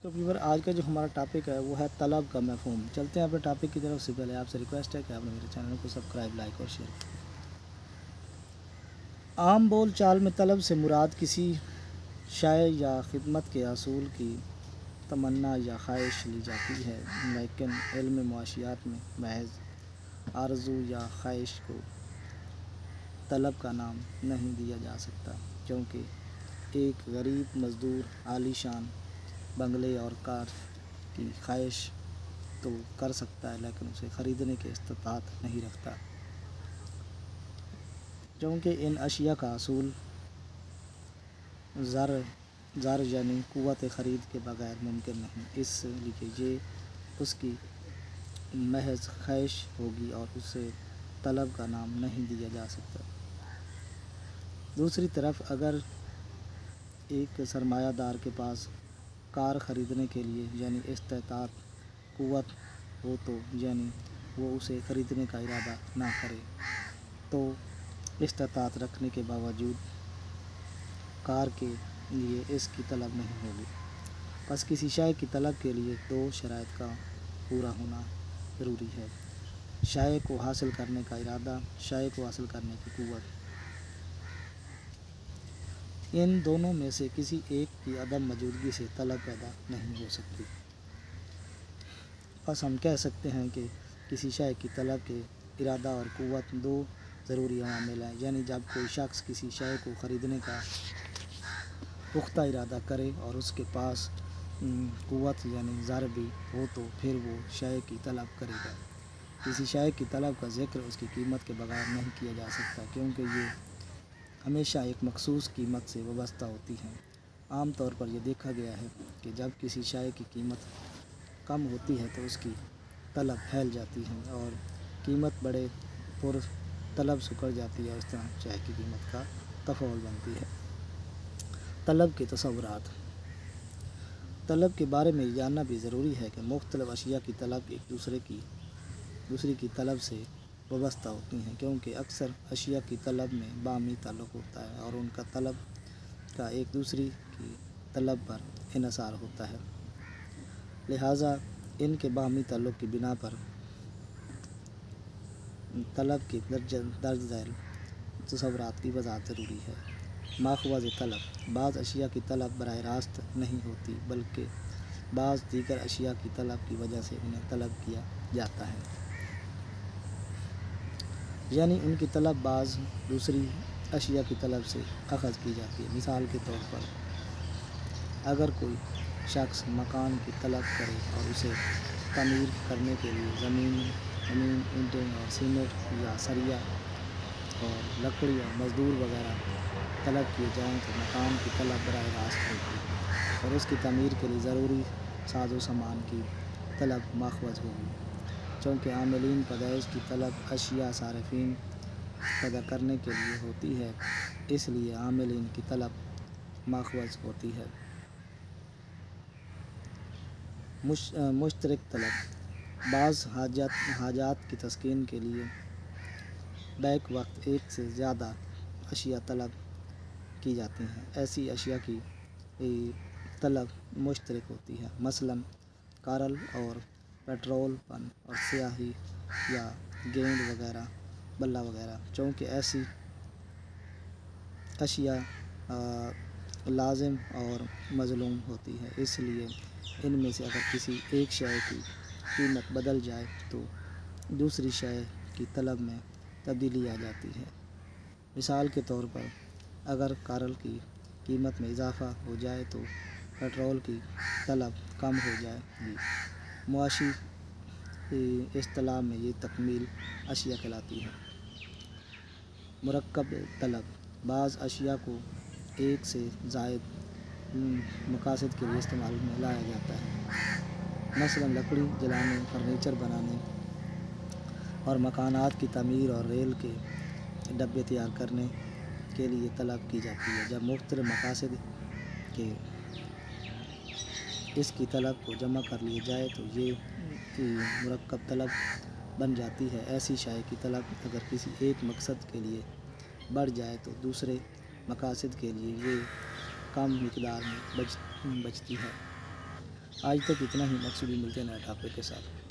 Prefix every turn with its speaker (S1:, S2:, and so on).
S1: تو व्यूअर आज का जो हमारा टॉपिक है वो है तलब का मफ़हूम। चलते हैं अपने टॉपिक की तरफ। से पहले आपसे रिक्वेस्ट है कि आपने मेरे चैनल को सब्सक्राइब, लाइक और शेयर करें। आम बोल चाल में तलब से मुराद किसी शय या खिदमत के असूल की तमन्ना या ख्वाहिश ली जाती है, लेकिन इल्म मुआशियात में महज आरज़ू या ख्वाहिश को तलब का नाम नहीं दिया जा सकता, क्योंकि एक गरीब मज़दूर आलीशान बंगले और कार की ख्वाहिश तो कर सकता है, लेकिन उसे ख़रीदने की इस्तिताअत नहीं रखता, क्योंकि इन अशिया का असूल ज़र यानी क़ुव्वत ख़रीद के बग़ैर मुमकिन नहीं। इसलिए ये उसकी महज ख्वाहिश होगी और उसे तलब का नाम नहीं दिया जा सकता। दूसरी तरफ अगर एक सरमायादार के पास कार ख़रीदने के लिए यानी इस्तिताअत क़ुव्वत हो तो यानी वो उसे ख़रीदने का इरादा ना करे तो इस्तिताअत रखने के बावजूद कार के लिए इसकी तलब नहीं होगी। बस किसी शय की तलब के लिए दो शराइत का पूरा होना ज़रूरी है: शय को हासिल करने का इरादा, शय को हासिल करने की क़ुव्वत। इन दोनों में से किसी एक की अदम मौजूदगी से तलब पैदा नहीं हो सकती। बस हम कह सकते हैं कि किसी शय की तलब के इरादा और क़ुव्वत दो ज़रूरी अवामिल हैं। यानी जब कोई शख्स किसी शय को ख़रीदने का पुख्ता इरादा करे और उसके पास क़ुव्वत यानी ज़र भी हो तो फिर वो शय की तलब करेगा। किसी शय की तलब का ज़िक्र उसकी कीमत के बगैर नहीं किया जा सकता, क्योंकि ये हमेशा एक मखसूस कीमत से वाबस्ता होती हैं। आम तौर पर यह देखा गया है कि जब किसी शय की कीमत कम होती है तो उसकी तलब फैल जाती है और कीमत बड़े पुर तलब सुकड़ जाती है। इस तरह शय की कीमत का तफावल बनती है। तलब के तसव्वुरात। तलब के बारे में जानना भी ज़रूरी है कि मुख्तलिफ़ अशिया की तलब एक दूसरी की तलब से वाबस्ता होती हैं, क्योंकि अक्सर अशिया की तलब में बाहमी ताल्लुक़ होता है और उनका तलब का एक दूसरी की तलब पर इन्हिसार होता है। लिहाजा इनके बाहमी ताल्लुक़ की बिना पर तलब के दर्ज झैल तसव्वुरात की वज़ाहत ज़रूरी है। माख़वज़ तलब। बाज़ अशिया की तलब बराह रास्त नहीं होती, बल्कि बाज़ दीगर अशिया की तलब की वजह से उन्हें तलब किया जाता है, यानी उनकी तलब बाज़ दूसरी अशिया की तलब से अख़ज़ की जाती है। मिसाल के तौर पर अगर कोई शख्स मकान की तलब करे और उसे तमीर करने के लिए ज़मीन, ईंटें और सीमेंट या सरिया और लकड़ी और मज़दूर वगैरह तलब किए जाएँ तो मकान की तलब बराह रास्त होगी और उसकी तमीर के लिए ज़रूरी साज़ो सामान की तलब माख़वज़ होगी। चूँकि आमिलीन पैदाइश की तलब अशिया सारिफ़ीन पैदा करने के लिए होती है, इसलिए आमिलीन की तलब माख़वज़ होती है। मुश्तरक तलब। बाज़ हाजात की तस्कीन के लिए बैक वक्त एक से ज़्यादा अशिया तलब की जाती हैं। ऐसी अशिया की तलब मुश्तरक होती है, मसलन कारल और पेट्रोल पन और स्याही या गेंद वगैरह, बल्ला वगैरह। चूँकि ऐसी अशिया लाजिम और मज़लूम होती है, इसलिए इनमें से अगर किसी एक शय की कीमत बदल जाए तो दूसरी शय की तलब में तब्दीली आ जाती है। मिसाल के तौर पर अगर कारल की कीमत में इजाफ़ा हो जाए तो पेट्रोल की तलब कम हो जाएगी। मुआशी इस्तिलाह में ये तकमील अशिया कहलाती है। मुरक्कब तलब। बाज़ अशिया को एक से ज़ायद मकासद के लिए इस्तेमाल में लाया जाता है, मसलन लकड़ी जलाने, फर्नीचर बनाने और मकानात की तमीर और रेल के डब्बे तैयार करने के लिए तलब की जाती है। जब मुख्तलिफ़ मकासद के इसकी तलब को जमा कर लिया जाए तो ये मुरक्कब तलब बन जाती है। ऐसी शय की तलब अगर किसी एक मकसद के लिए बढ़ जाए तो दूसरे मकासद के लिए ये कम मिक़दार में बचती है। آج تک اتنا ہی، مقصودی ملتے ہیں نئے ٹاپک کے ساتھ.